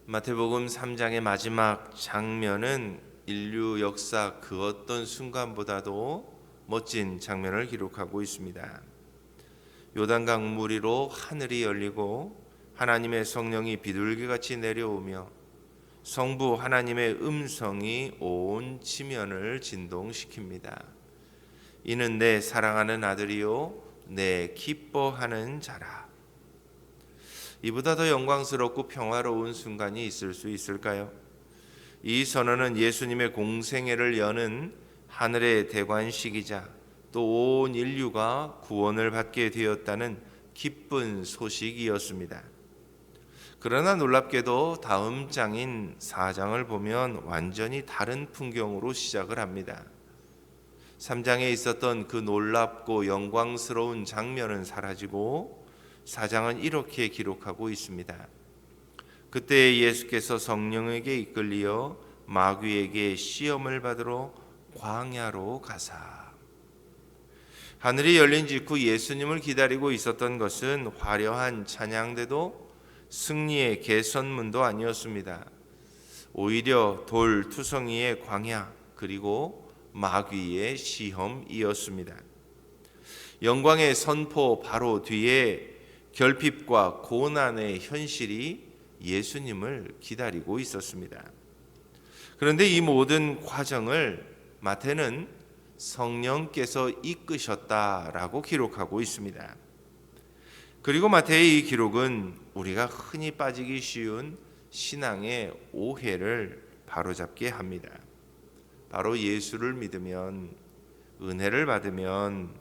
마태복음 3장의 마지막 장면은 인류 역사 그 어떤 순간보다도 멋진 장면을 기록하고 있습니다. 요단강 무리로 하늘이 열리고 하나님의 성령이 비둘기같이 내려오며 성부 하나님의 음성이 온 지면을 진동시킵니다. 이는 내 사랑하는 아들이요 내 기뻐하는 자라. 이보다 더 영광스럽고 평화로운 순간이 있을 수 있을까요? 이 선언은 예수님의 공생애를 여는 하늘의 대관식이자 또 온 인류가 구원을 받게 되었다는 기쁜 소식이었습니다. 그러나 놀랍게도 다음 장인 4장을 보면 완전히 다른 풍경으로 시작을 합니다. 3장에 있었던 그 놀랍고 영광스러운 장면은 사라지고 4장은 이렇게 기록하고 있습니다. 그때 예수께서 성령에게 이끌리어 마귀에게 시험을 받으러 광야로 가사. 하늘이 열린 직후 예수님을 기다리고 있었던 것은 화려한 찬양대도 승리의 개선문도 아니었습니다. 오히려 돌투성이의 광야 그리고 마귀의 시험이었습니다. 영광의 선포 바로 뒤에 결핍과 고난의 현실이 예수님을 기다리고 있었습니다. 그런데 이 모든 과정을 마태는 성령께서 이끄셨다라고 기록하고 있습니다. 그리고 마태의 이 기록은 우리가 흔히 빠지기 쉬운 신앙의 오해를 바로잡게 합니다. 바로 예수를 믿으면, 은혜를 받으면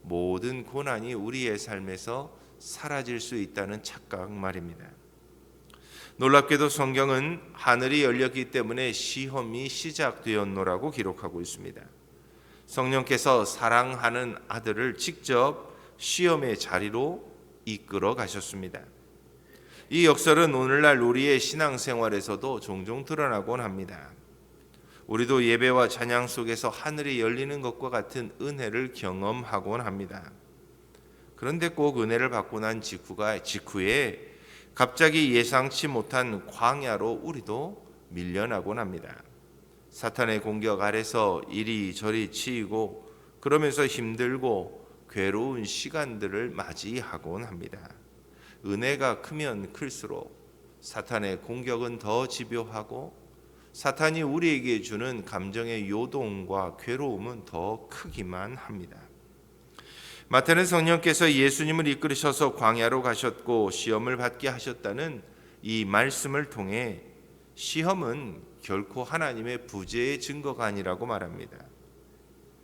모든 고난이 우리의 삶에서 사라질 수 있다는 착각 말입니다. 놀랍게도 성경은 하늘이 열렸기 때문에 시험이 시작되었노라고 기록하고 있습니다. 성령께서 사랑하는 아들을 직접 시험의 자리로 이끌어 가셨습니다. 이 역설은 오늘날 우리의 신앙생활에서도 종종 드러나곤 합니다. 우리도 예배와 찬양 속에서 하늘이 열리는 것과 같은 은혜를 경험하곤 합니다. 그런데 꼭 은혜를 받고 난 직후에 갑자기 예상치 못한 광야로 우리도 밀려나곤 합니다. 사탄의 공격 아래서 이리저리 치이고 그러면서 힘들고 괴로운 시간들을 맞이하곤 합니다. 은혜가 크면 클수록 사탄의 공격은 더 집요하고 사탄이 우리에게 주는 감정의 요동과 괴로움은 더 크기만 합니다. 마태는 성령께서 예수님을 이끌으셔서 광야로 가셨고 시험을 받게 하셨다는 이 말씀을 통해 시험은 결코 하나님의 부재의 증거가 아니라고 말합니다.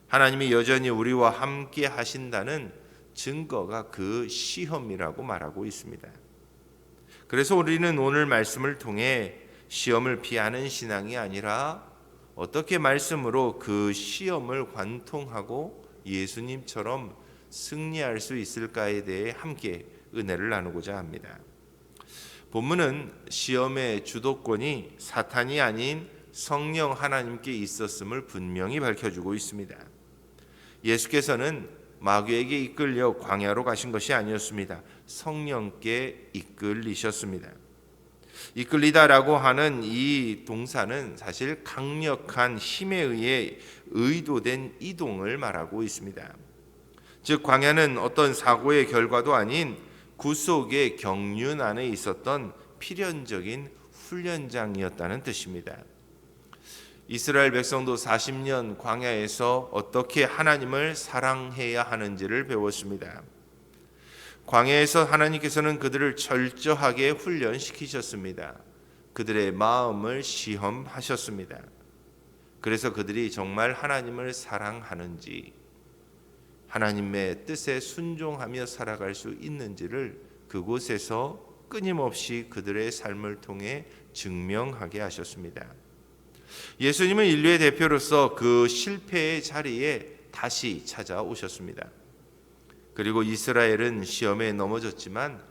하나님이 여전히 우리와 함께 하신다는 증거가 그 시험이라고 말하고 있습니다. 그래서 우리는 오늘 말씀을 통해 시험을 피하는 신앙이 아니라 어떻게 말씀으로 그 시험을 관통하고 예수님처럼 승리할 수 있을까에 대해 함께 은혜를 나누고자 합니다. 본문은 시험의 주도권이 사탄이 아닌 성령 하나님께 있었음을 분명히 밝혀주고 있습니다. 예수께서는 마귀에게 이끌려 광야로 가신 것이 아니었습니다. 성령께 이끌리셨습니다. 이끌리다라고 하는 이 동사는 사실 강력한 힘에 의해 의도된 이동을 말하고 있습니다. 즉 광야는 어떤 사고의 결과도 아닌 구속의 경륜 안에 있었던 필연적인 훈련장이었다는 뜻입니다. 이스라엘 백성도 40년 광야에서 어떻게 하나님을 사랑해야 하는지를 배웠습니다. 광야에서 하나님께서는 그들을 철저하게 훈련시키셨습니다. 그들의 마음을 시험하셨습니다. 그래서 그들이 정말 하나님을 사랑하는지 하나님의 뜻에 순종하며 살아갈 수 있는지를 그곳에서 끊임없이 그들의 삶을 통해 증명하게 하셨습니다. 예수님은 인류의 대표로서 그 실패의 자리에 다시 찾아오셨습니다. 그리고 이스라엘은 시험에 넘어졌지만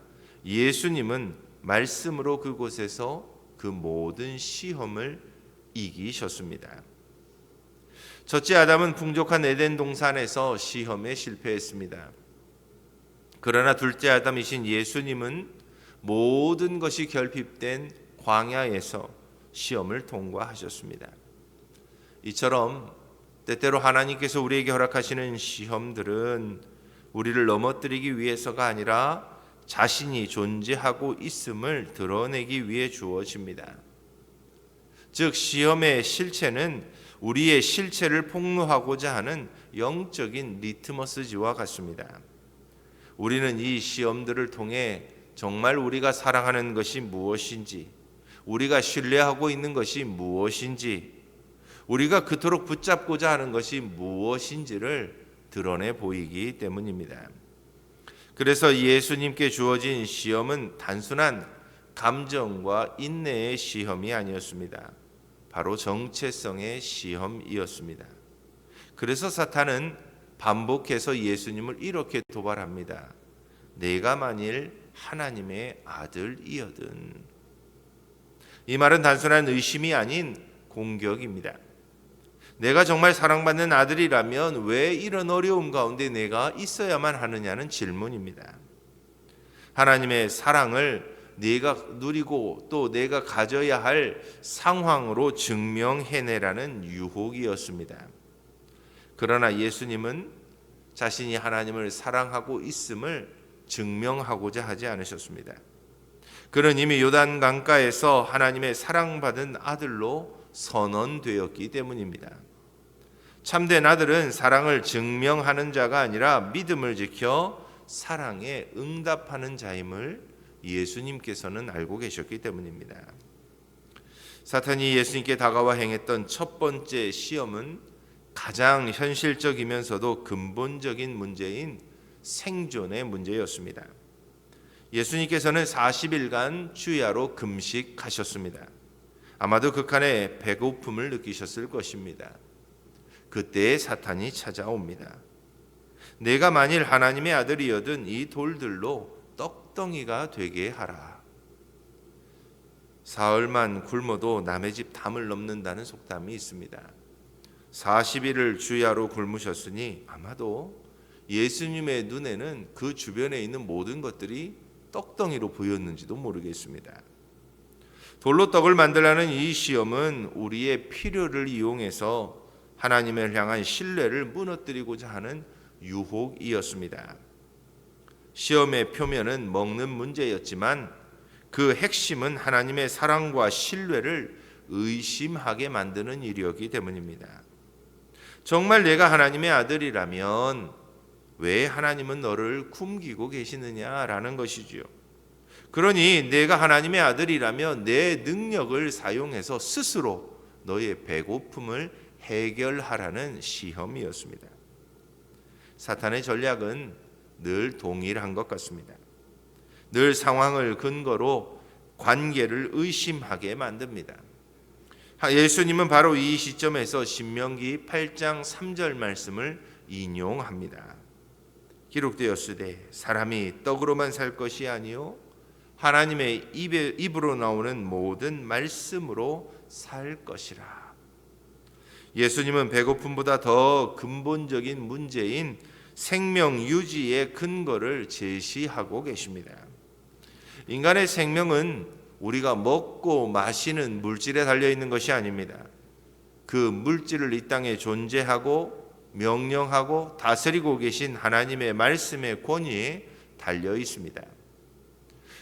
예수님은 말씀으로 그곳에서 그 모든 시험을 이기셨습니다. 첫째 아담은 풍족한 에덴 동산에서 시험에 실패했습니다. 그러나 둘째 아담이신 예수님은 모든 것이 결핍된 광야에서 시험을 통과하셨습니다. 이처럼 때때로 하나님께서 우리에게 허락하시는 시험들은 우리를 넘어뜨리기 위해서가 아니라 자신이 존재하고 있음을 드러내기 위해 주어집니다. 즉 시험의 실체는 우리의 실체를 폭로하고자 하는 영적인 리트머스지와 같습니다. 우리는 이 시험들을 통해 정말 우리가 사랑하는 것이 무엇인지, 우리가 신뢰하고 있는 것이 무엇인지, 우리가 그토록 붙잡고자 하는 것이 무엇인지를 드러내 보이기 때문입니다. 그래서 예수님께 주어진 시험은 단순한 감정과 인내의 시험이 아니었습니다. 바로 정체성의 시험이었습니다. 그래서 사탄은 반복해서 예수님을 이렇게 도발합니다. 내가 만일 하나님의 아들이거든. 이 말은 단순한 의심이 아닌 공격입니다. 내가 정말 사랑받는 아들이라면 왜 이런 어려움 가운데 내가 있어야만 하느냐는 질문입니다. 하나님의 사랑을 내가 누리고 또 내가 가져야 할 상황으로 증명해내라는 유혹이었습니다. 그러나 예수님은 자신이 하나님을 사랑하고 있음을 증명하고자 하지 않으셨습니다. 그는 이미 요단 강가에서 하나님의 사랑받은 아들로 선언되었기 때문입니다. 참된 아들은 사랑을 증명하는 자가 아니라 믿음을 지켜 사랑에 응답하는 자임을 예수님께서는 알고 계셨기 때문입니다. 사탄이 예수님께 다가와 행했던 첫 번째 시험은 가장 현실적이면서도 근본적인 문제인 생존의 문제였습니다. 예수님께서는 40일간 주야로 금식하셨습니다. 아마도 극한의 배고픔을 느끼셨을 것입니다. 그때에 사탄이 찾아옵니다. 내가 만일 하나님의 아들이여든 이 돌들로 떡덩이가 되게 하라. 사흘만 굶어도 남의 집 담을 넘는다는 속담이 있습니다. 40일을 주야로 굶으셨으니 아마도 예수님의 눈에는 그 주변에 있는 모든 것들이 떡덩이로 보였는지도 모르겠습니다. 돌로 떡을 만들라는 이 시험은 우리의 필요를 이용해서 하나님을 향한 신뢰를 무너뜨리고자 하는 유혹이었습니다. 시험의 표면은 먹는 문제였지만 그 핵심은 하나님의 사랑과 신뢰를 의심하게 만드는 일이었기 때문입니다. 정말 내가 하나님의 아들이라면 왜 하나님은 너를 굶기고 계시느냐라는 것이지요. 그러니 내가 하나님의 아들이라면 내 능력을 사용해서 스스로 너의 배고픔을 해결하라는 시험이었습니다. 사탄의 전략은 늘 동일한 것 같습니다. 늘 상황을 근거로 관계를 의심하게 만듭니다. 예수님은 바로 이 시점에서 신명기 8장 3절 말씀을 인용합니다. 기록되었으되 사람이 떡으로만 살 것이 아니요 하나님의 입으로 나오는 모든 말씀으로 살 것이라. 예수님은 배고픔보다 더 근본적인 문제인 생명 유지의 근거를 제시하고 계십니다. 인간의 생명은 우리가 먹고 마시는 물질에 달려 있는 것이 아닙니다. 그 물질을 이 땅에 존재하고 명령하고 다스리고 계신 하나님의 말씀의 권위에 달려 있습니다.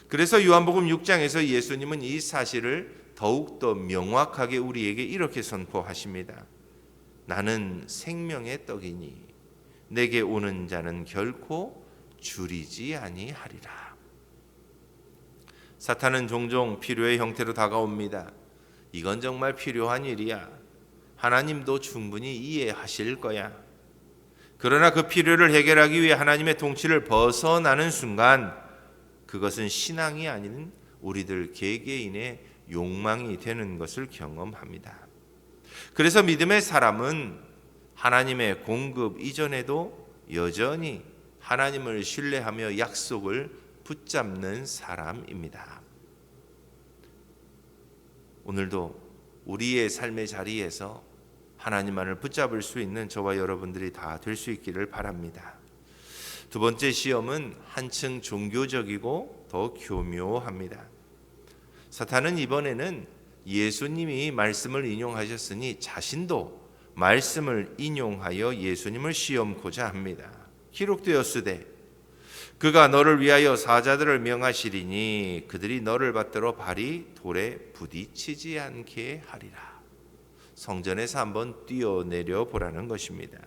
그래서 요한복음 6장에서 예수님은 이 사실을 더욱더 명확하게 우리에게 이렇게 선포하십니다. 나는 생명의 떡이니 내게 오는 자는 결코 줄이지 아니하리라. 사탄은 종종 필요의 형태로 다가옵니다. 이건 정말 필요한 일이야. 하나님도 충분히 이해하실 거야. 그러나 그 필요를 해결하기 위해 하나님의 통치를 벗어나는 순간 그것은 신앙이 아닌 우리들 개개인의 욕망이 되는 것을 경험합니다. 그래서 믿음의 사람은 하나님의 공급 이전에도 여전히 하나님을 신뢰하며 약속을 붙잡는 사람입니다. 오늘도 우리의 삶의 자리에서 하나님만을 붙잡을 수 있는 저와 여러분들이 다 될 수 있기를 바랍니다. 두 번째 시험은 한층 종교적이고 더 교묘합니다. 사탄은 이번에는 예수님이 말씀을 인용하셨으니 자신도 말씀을 인용하여 예수님을 시험코자 합니다. 기록되었으되 그가 너를 위하여 사자들을 명하시리니 그들이 너를 받들어 발이 돌에 부딪히지 않게 하리라. 성전에서 한번 뛰어내려 보라는 것입니다.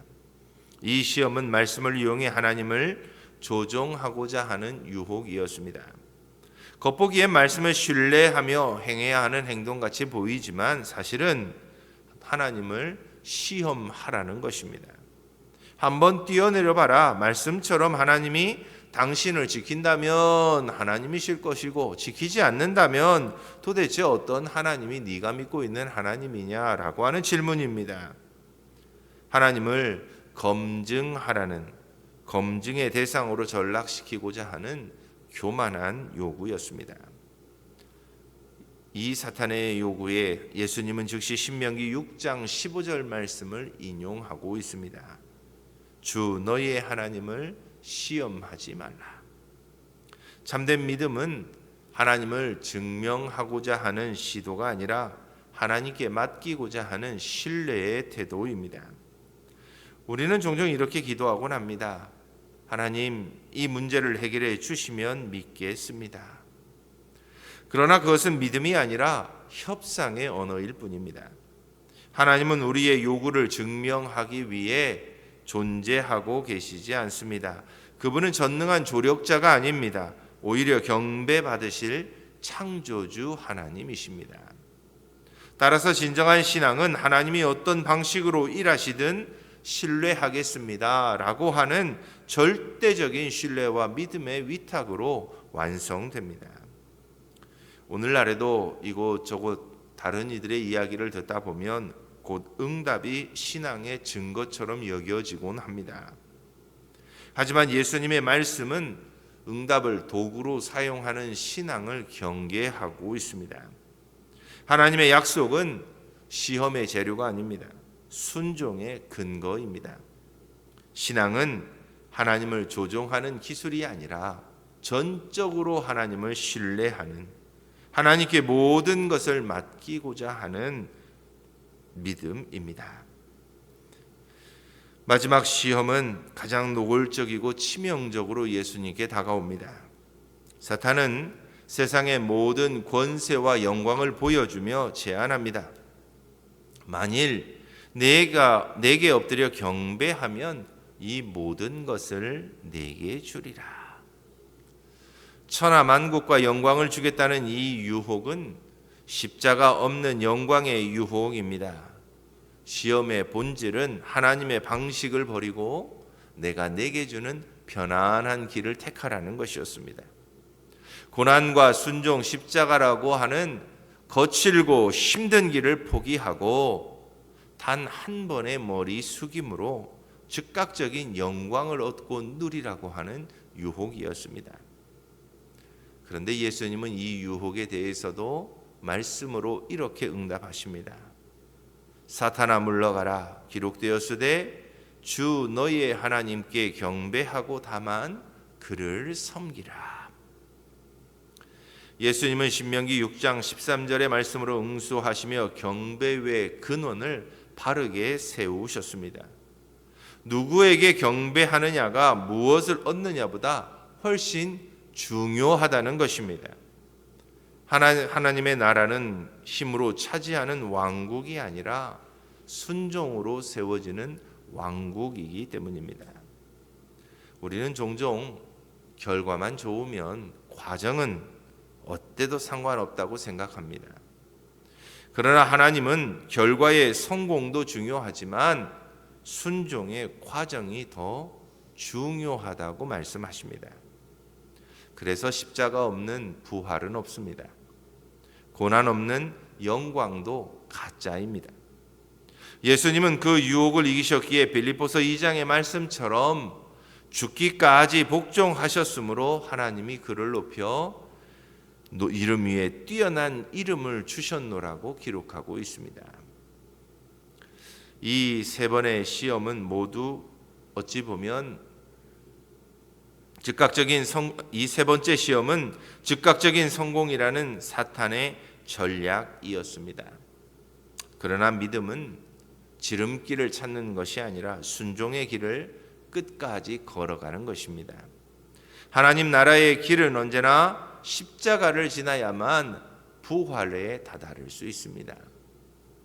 이 시험은 말씀을 이용해 하나님을 조종하고자 하는 유혹이었습니다. 겉보기에 말씀을 신뢰하며 행해야 하는 행동같이 보이지만 사실은 하나님을 시험하라는 것입니다. 한번 뛰어내려 봐라. 말씀처럼 하나님이 당신을 지킨다면 하나님이실 것이고 지키지 않는다면 도대체 어떤 하나님이 네가 믿고 있는 하나님이냐라고 하는 질문입니다. 하나님을 검증하라는, 검증의 대상으로 전락시키고자 하는 교만한 요구였습니다. 이 사탄의 요구에 예수님은 즉시 신명기 6장 15절 말씀을 인용하고 있습니다. 주 너희의 하나님을 시험하지 말라. 참된 믿음은 하나님을 증명하고자 하는 시도가 아니라 하나님께 맡기고자 하는 신뢰의 태도입니다. 우리는 종종 이렇게 기도하곤 합니다. 하나님, 이 문제를 해결해 주시면 믿겠습니다. 그러나 그것은 믿음이 아니라 협상의 언어일 뿐입니다. 하나님은 우리의 요구를 증명하기 위해 존재하고 계시지 않습니다. 그분은 전능한 조력자가 아닙니다. 오히려 경배받으실 창조주 하나님이십니다. 따라서 진정한 신앙은 하나님이 어떤 방식으로 일하시든 신뢰하겠습니다 라고 하는 절대적인 신뢰와 믿음의 위탁으로 완성됩니다. 오늘날에도 이곳저곳 다른 이들의 이야기를 듣다 보면 곧 응답이 신앙의 증거처럼 여겨지곤 합니다. 하지만 예수님의 말씀은 응답을 도구로 사용하는 신앙을 경계하고 있습니다. 하나님의 약속은 시험의 재료가 아닙니다. 순종의 근거입니다. 신앙은 하나님을 조종하는 기술이 아니라 전적으로 하나님을 신뢰하는, 하나님께 모든 것을 맡기고자 하는 믿음입니다. 마지막 시험은 가장 노골적이고 치명적으로 예수님께 다가옵니다. 사탄은 세상의 모든 권세와 영광을 보여주며 제안합니다. 만일 내게 엎드려 경배하면 이 모든 것을 내게 주리라. 천하 만국과 영광을 주겠다는 이 유혹은 십자가 없는 영광의 유혹입니다. 시험의 본질은 하나님의 방식을 버리고 내가 내게 주는 편안한 길을 택하라는 것이었습니다. 고난과 순종, 십자가라고 하는 거칠고 힘든 길을 포기하고 단 한 번의 머리 숙임으로 즉각적인 영광을 얻고 누리라고 하는 유혹이었습니다. 그런데 예수님은 이 유혹에 대해서도 말씀으로 이렇게 응답하십니다. 사탄아 물러가라. 기록되었으되 주 너희의 하나님께 경배하고 다만 그를 섬기라. 예수님은 신명기 6장 13절의 말씀으로 응수하시며 경배의 근원을 바르게 세우셨습니다. 누구에게 경배하느냐가 무엇을 얻느냐보다 훨씬 중요하다는 것입니다. 하나님의 나라는 힘으로 차지하는 왕국이 아니라 순종으로 세워지는 왕국이기 때문입니다. 우리는 종종 결과만 좋으면 과정은 어때도 상관없다고 생각합니다. 그러나 하나님은 결과의 성공도 중요하지만 순종의 과정이 더 중요하다고 말씀하십니다. 그래서 십자가 없는 부활은 없습니다. 고난 없는 영광도 가짜입니다. 예수님은 그 유혹을 이기셨기에 빌립보서 2장의 말씀처럼 죽기까지 복종하셨으므로 하나님이 그를 높여 이름 위에 뛰어난 이름을 주셨노라고 기록하고 있습니다. 이 세 번의 시험은 모두 어찌 보면 이 세 번째 시험은 즉각적인 성공이라는 사탄의 전략이었습니다. 그러나 믿음은 지름길을 찾는 것이 아니라 순종의 길을 끝까지 걸어가는 것입니다. 하나님 나라의 길은 언제나 십자가를 지나야만 부활에 다다를 수 있습니다.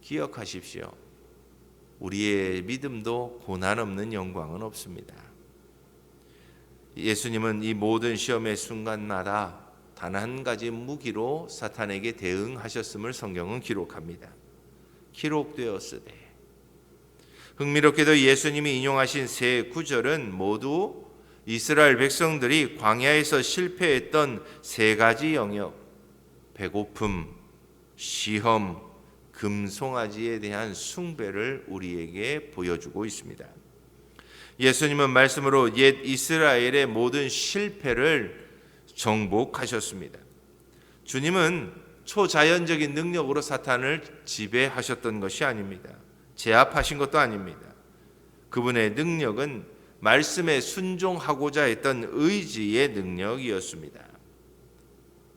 기억하십시오. 우리의 믿음도 고난 없는 영광은 없습니다. 예수님은 이 모든 시험의 순간마다 단 한 가지 무기로 사탄에게 대응하셨음을 성경은 기록합니다. 기록되었으되. 흥미롭게도 예수님이 인용하신 세 구절은 모두 이스라엘 백성들이 광야에서 실패했던 세 가지 영역, 배고픔, 시험, 금송아지에 대한 숭배를 우리에게 보여주고 있습니다. 예수님은 말씀으로 옛 이스라엘의 모든 실패를 정복하셨습니다. 주님은 초자연적인 능력으로 사탄을 지배하셨던 것이 아닙니다. 제압하신 것도 아닙니다. 그분의 능력은 말씀에 순종하고자 했던 의지의 능력이었습니다.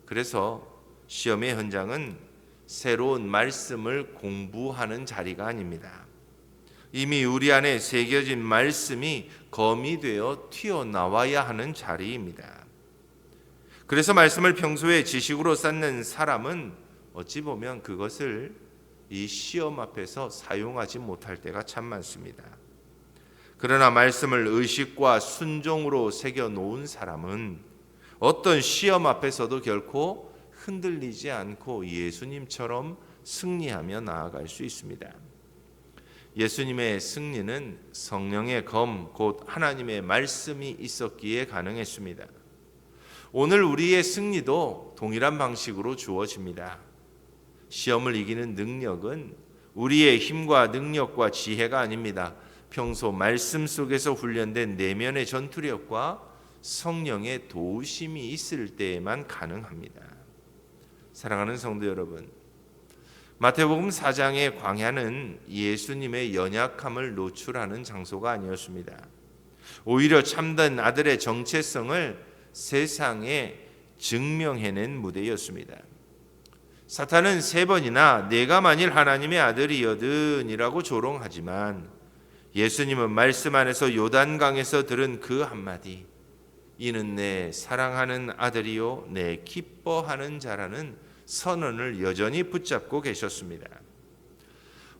그래서 시험의 현장은 새로운 말씀을 공부하는 자리가 아닙니다. 이미 우리 안에 새겨진 말씀이 검이 되어 튀어나와야 하는 자리입니다. 그래서 말씀을 평소에 지식으로 쌓는 사람은 어찌 보면 그것을 이 시험 앞에서 사용하지 못할 때가 참 많습니다. 그러나 말씀을 의식과 순종으로 새겨 놓은 사람은 어떤 시험 앞에서도 결코 흔들리지 않고 예수님처럼 승리하며 나아갈 수 있습니다. 예수님의 승리는 성령의 검, 곧 하나님의 말씀이 있었기에 가능했습니다. 오늘 우리의 승리도 동일한 방식으로 주어집니다. 시험을 이기는 능력은 우리의 힘과 능력과 지혜가 아닙니다. 평소 말씀 속에서 훈련된 내면의 전투력과 성령의 도우심이 있을 때에만 가능합니다. 사랑하는 성도 여러분, 마태복음 4장의 광야는 예수님의 연약함을 노출하는 장소가 아니었습니다. 오히려 참된 아들의 정체성을 세상에 증명해낸 무대였습니다. 사탄은 세 번이나 내가 만일 하나님의 아들이여든이라고 조롱하지만 예수님은 말씀 안에서 요단강에서 들은 그 한마디, 이는 내 사랑하는 아들이요 내 기뻐하는 자라는 선언을 여전히 붙잡고 계셨습니다.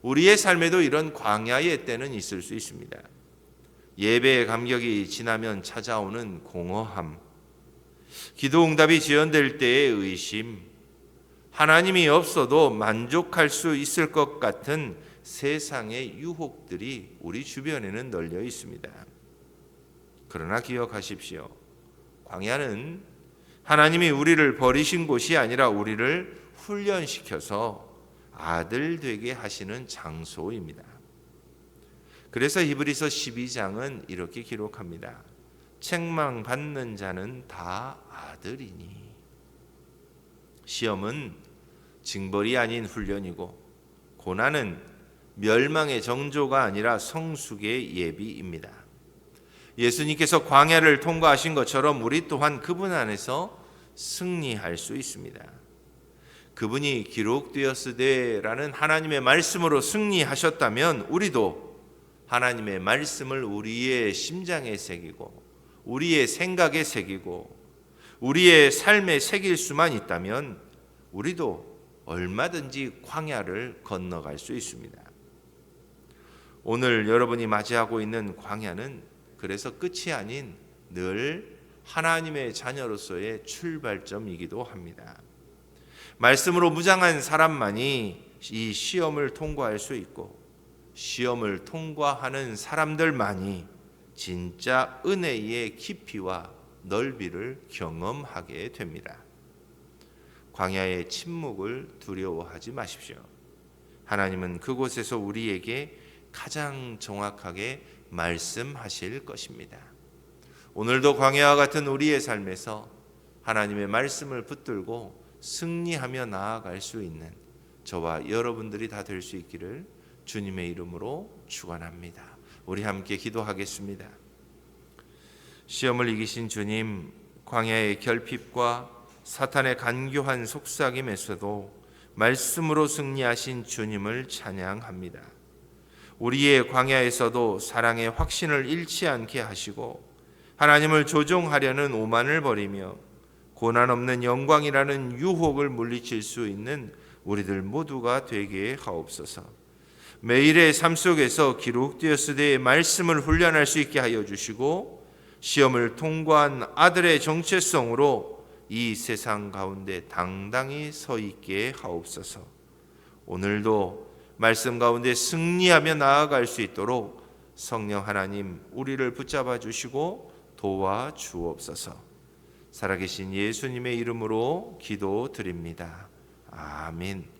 우리의 삶에도 이런 광야의 때는 있을 수 있습니다. 예배의 감격이 지나면 찾아오는 공허함, 기도 응답이 지연될 때의 의심, 하나님이 없어도 만족할 수 있을 것 같은 세상의 유혹들이 우리 주변에는 널려 있습니다. 그러나 기억하십시오. 광야는 하나님이 우리를 버리신 곳이 아니라 우리를 훈련시켜서 아들 되게 하시는 장소입니다. 그래서 히브리서 12장은 이렇게 기록합니다. 책망받는 자는 다 아들이니. 시험은 징벌이 아닌 훈련이고 고난은 멸망의 정조가 아니라 성숙의 예비입니다. 예수님께서 광야를 통과하신 것처럼 우리 또한 그분 안에서 승리할 수 있습니다. 그분이 기록되었으되라는 하나님의 말씀으로 승리하셨다면 우리도 하나님의 말씀을 우리의 심장에 새기고 우리의 생각에 새기고 우리의 삶에 새길 수만 있다면 우리도 얼마든지 광야를 건너갈 수 있습니다. 오늘 여러분이 맞이하고 있는 광야는 그래서 끝이 아닌 늘 하나님의 자녀로서의 출발점이기도 합니다. 말씀으로 무장한 사람만이 이 시험을 통과할 수 있고 시험을 통과하는 사람들만이 진짜 은혜의 깊이와 넓이를 경험하게 됩니다. 광야의 침묵을 두려워하지 마십시오. 하나님은 그곳에서 우리에게 가장 정확하게 말씀하실 것입니다. 오늘도 광야와 같은 우리의 삶에서 하나님의 말씀을 붙들고 승리하며 나아갈 수 있는 저와 여러분들이 다 될 수 있기를 주님의 이름으로 축원합니다. 우리 함께 기도하겠습니다. 시험을 이기신 주님, 광야의 결핍과 사탄의 간교한 속삭임에서도 말씀으로 승리하신 주님을 찬양합니다. 우리의 광야에서도 사랑의 확신을 잃지 않게 하시고 하나님을 조종하려는 오만을 버리며 고난 없는 영광이라는 유혹을 물리칠 수 있는 우리들 모두가 되게 하옵소서. 매일의 삶 속에서 기록되었으되 말씀을 훈련할 수 있게 하여 주시고 시험을 통과한 아들의 정체성으로 이 세상 가운데 당당히 서 있게 하옵소서. 오늘도 말씀 가운데 승리하며 나아갈 수 있도록 성령 하나님 우리를 붙잡아 주시고 도와 주옵소서. 살아계신 예수님의 이름으로 기도드립니다. 아멘.